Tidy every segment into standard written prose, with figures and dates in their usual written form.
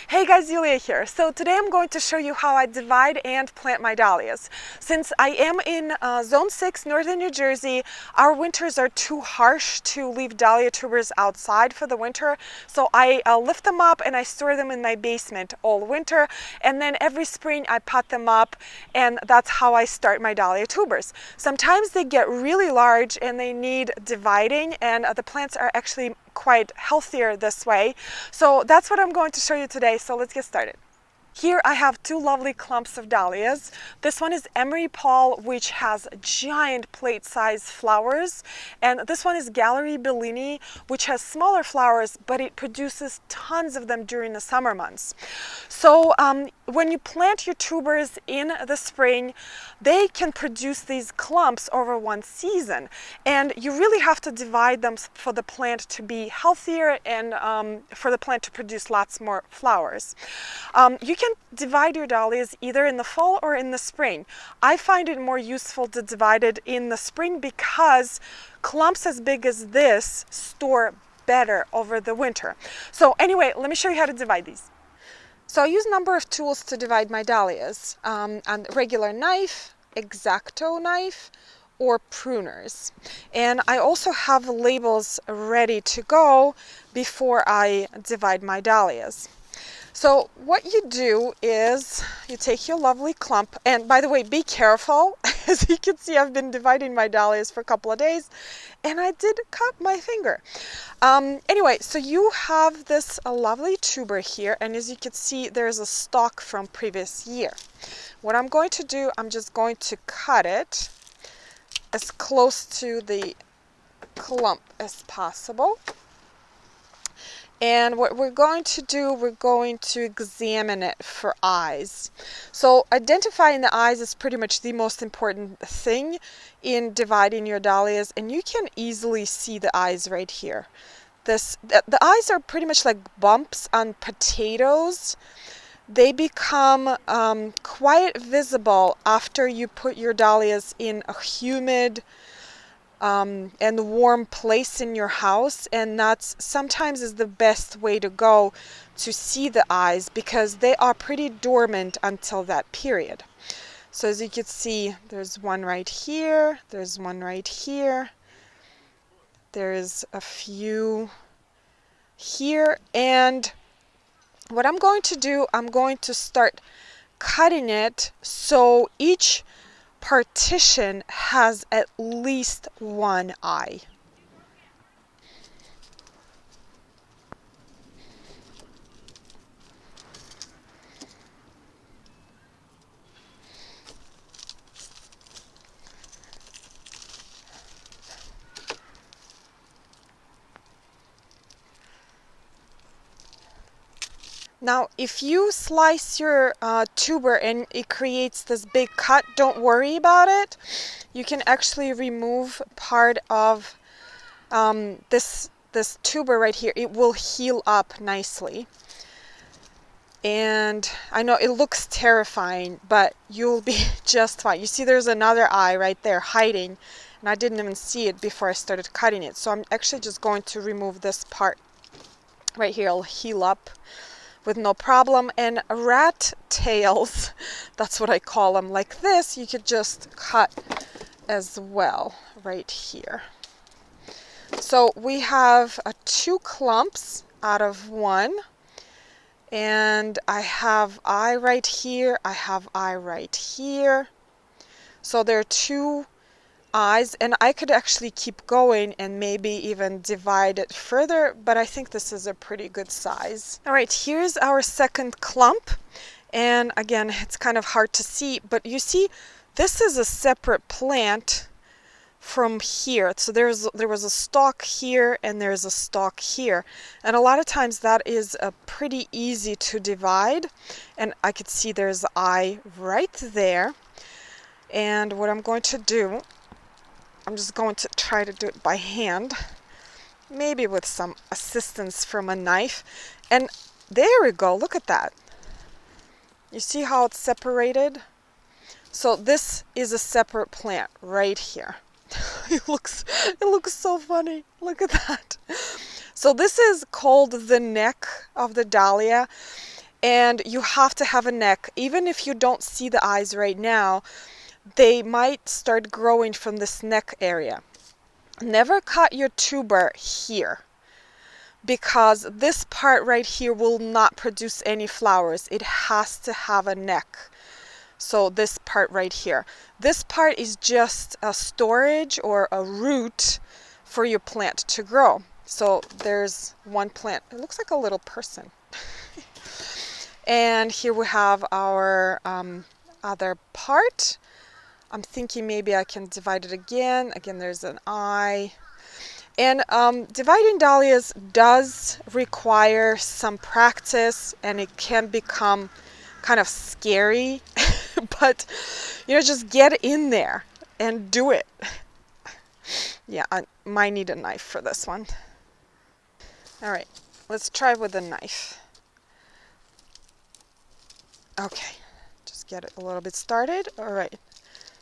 Hey guys, Yuliya here. So today I'm going to show you how I divide and plant my dahlias. Since I am in Zone 6, northern New Jersey, our winters are too harsh to leave dahlia tubers outside for the winter. So I lift them up and I store them in my basement all winter. And then every spring I pot them up, and that's how I start my dahlia tubers. Sometimes they get really large and they need dividing, and the plants are actually quite healthier this way. So that's what I'm going to show you today. So let's get started. Here I have two lovely clumps of dahlias. This one is Emery Paul, which has giant plate-sized flowers, and this one is Gallery Bellini, which has smaller flowers, but it produces tons of them during the summer months. So when you plant your tubers in the spring, they can produce these clumps over one season, and you really have to divide them for the plant to be healthier and for the plant to produce lots more flowers. You can divide your dahlias either in the fall or in the spring. I find it more useful to divide it in the spring because clumps as big as this store better over the winter. So anyway, let me show you how to divide these. So I use a number of tools to divide my dahlias, a regular knife, X-Acto knife, or pruners. And I also have labels ready to go before I divide my dahlias. So what you do is you take your lovely clump, and by the way, be careful. As you can see, I've been dividing my dahlias for a couple of days, and I did cut my finger. Anyway, so you have this lovely tuber here, and as you can see, there's a stalk from previous year. What I'm going to do, I'm just going to cut it as close to the clump as possible. And what we're going to do, we're going to examine it for eyes. So identifying the eyes is pretty much the most important thing in dividing your dahlias, and you can easily see the eyes right here. The eyes are pretty much like bumps on potatoes. They become quite visible after you put your dahlias in a humid and warm place in your house, and that's sometimes is the best way to go to see the eyes because they are pretty dormant until that period. So as you can see, there's one right here, there's one right here, there's a few here, and what I'm going to do, I'm going to start cutting it so each partition has at least one eye. Now, if you slice your tuber and it creates this big cut, don't worry about it. You can actually remove part of this tuber right here. It will heal up nicely. And I know it looks terrifying, but you'll be just fine. You see there's another eye right there hiding, and I didn't even see it before I started cutting it. So I'm actually just going to remove this part right here. It'll heal up with no problem. And rat tails, that's what I call them, like this, you could just cut as well right here. So we have two clumps out of one, and I have eye right here, I have eye right here. So there are two eyes, and I could actually keep going and maybe even divide it further, but I think this is a pretty good size. All right, here's our second clump, and again, it's kind of hard to see, but you see this is a separate plant from here. So there was a stalk here and there's a stalk here, and a lot of times that is pretty easy to divide, and I could see there's an eye right there. And what I'm going to do, I'm just going to try to do it by hand, maybe with some assistance from a knife. And there we go, look at that. You see how it's separated? So this is a separate plant right here. It looks so funny. Look at that. So this is called the neck of the dahlia. and you have to have a neck. Even if you don't see the eyes right now, they might start growing from this neck area. Never cut your tuber here, because this part right here will not produce any flowers. It has to have a neck. So this part right here. This part is just a storage or a root for your plant to grow. So there's one plant. It looks like a little person. And here we have our other part. I'm thinking maybe I can divide it again. Again, there's an eye. And dividing dahlias does require some practice, and it can become kind of scary, but just get in there and do it. Yeah, I might need a knife for this one. All right, let's try with a knife. Okay, just get it a little bit started. All right,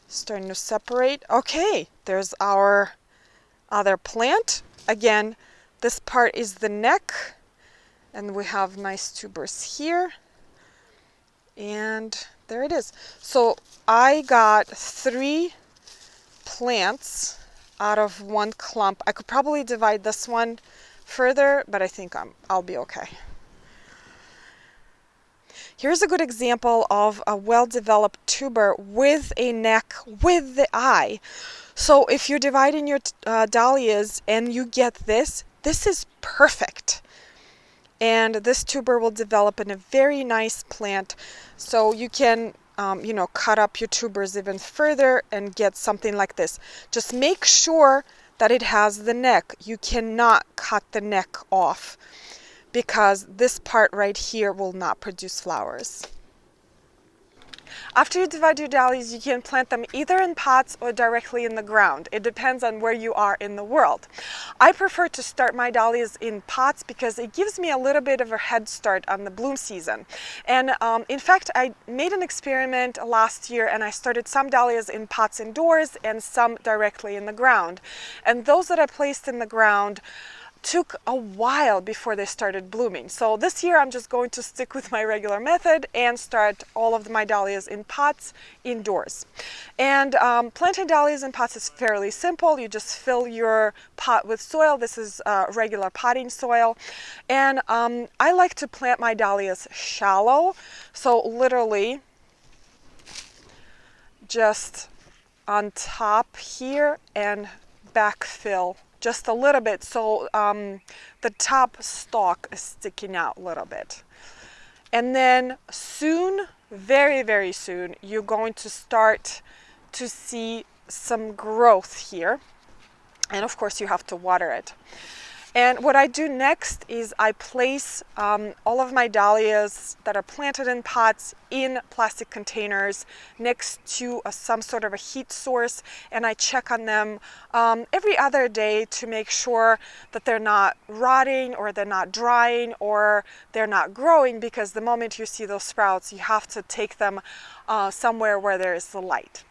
starting to separate. Okay, there's our other plant. Again, this part is the neck, and we have nice tubers here. And there it is. So I got 3 plants out of one clump. I could probably divide this one further, but I think I'll be okay. Here's a good example of a well-developed tuber with a neck with the eye. So if you're dividing your dahlias and you get this is perfect. And this tuber will develop in a very nice plant. So you can, cut up your tubers even further and get something like this. Just make sure that it has the neck. You cannot cut the neck off, because this part right here will not produce flowers. After you divide your dahlias, you can plant them either in pots or directly in the ground. It depends on where you are in the world. I prefer to start my dahlias in pots because it gives me a little bit of a head start on the bloom season. And in fact, I made an experiment last year, and I started some dahlias in pots indoors and some directly in the ground. And those that I placed in the ground took a while before they started blooming. So this year I'm just going to stick with my regular method and start all of my dahlias in pots indoors. And planting dahlias in pots is fairly simple. You just fill your pot with soil. This is regular potting soil. And I like to plant my dahlias shallow. So literally just on top here and backfill just a little bit, so the top stalk is sticking out a little bit. And then soon, very, very soon, you're going to start to see some growth here. And of course, you have to water it. And what I do next is I place all of my dahlias that are planted in pots in plastic containers next to some sort of a heat source, and I check on them every other day to make sure that they're not rotting or they're not drying or they're not growing, because the moment you see those sprouts, you have to take them somewhere where there is the light.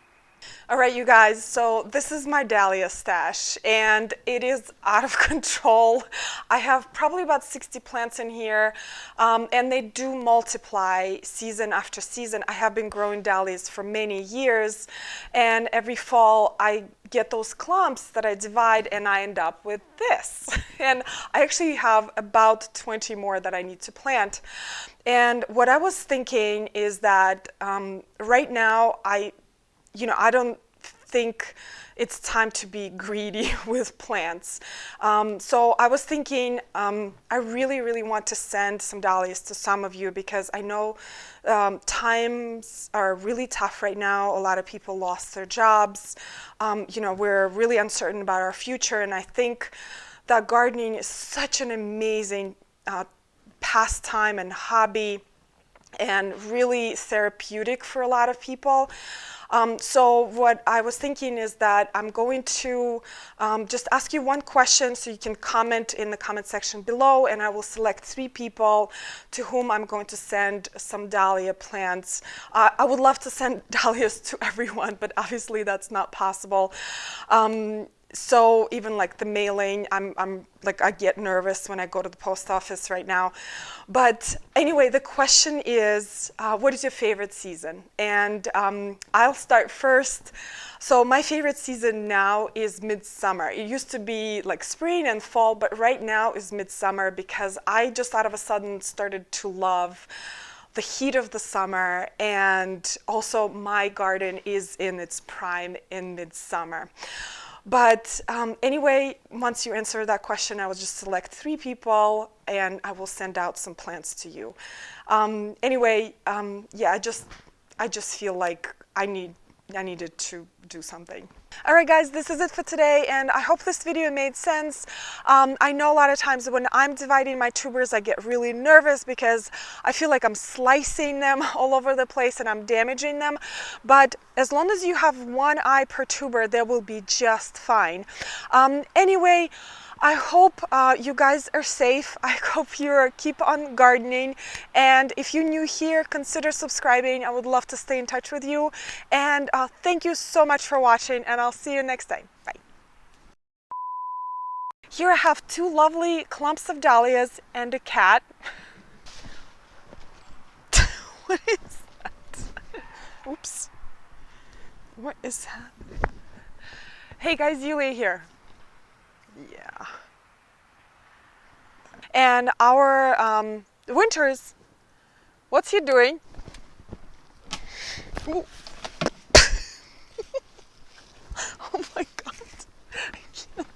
All right, you guys, so this is my dahlia stash, and it is out of control. I have probably about 60 plants in here, and they do multiply season after season. I have been growing dahlias for many years, and every fall I get those clumps that I divide, and I end up with this. And I actually have about 20 more that I need to plant. And what I was thinking is that right now I don't think it's time to be greedy with plants. So I was thinking, I really, really want to send some dahlias to some of you, because I know times are really tough right now. A lot of people lost their jobs. We're really uncertain about our future, and I think that gardening is such an amazing pastime and hobby, and really therapeutic for a lot of people. So what I was thinking is that I'm going to just ask you one question, so you can comment in the comment section below, and I will select 3 people to whom I'm going to send some dahlia plants. I would love to send dahlias to everyone, but obviously that's not possible. So even like the mailing, I'm like, I get nervous when I go to the post office right now. But anyway, the question is, what is your favorite season? And I'll start first. So my favorite season now is midsummer. It used to be like spring and fall, but right now is midsummer because I just out of a sudden started to love the heat of the summer, and also my garden is in its prime in midsummer. But anyway, once you answer that question, I will just select 3 people and I will send out some plants to you. Anyway, yeah, I just feel like I needed to do something. All right, guys, this is it for today, and I hope this video made sense. I know a lot of times when I'm dividing my tubers, I get really nervous because I feel like I'm slicing them all over the place and I'm damaging them. But as long as you have 1 eye per tuber, they will be just fine. Anyway, I hope you guys are safe. I hope you keep on gardening. And if you're new here, consider subscribing. I would love to stay in touch with you. And thank you so much for watching, and I'll see you next time. Bye. Here I have 2 lovely clumps of dahlias and a cat. What is that? Oops. What is that? Hey guys, Yuliya here. Yeah. And our Winters, what's he doing? Ooh. Oh my God. I can't.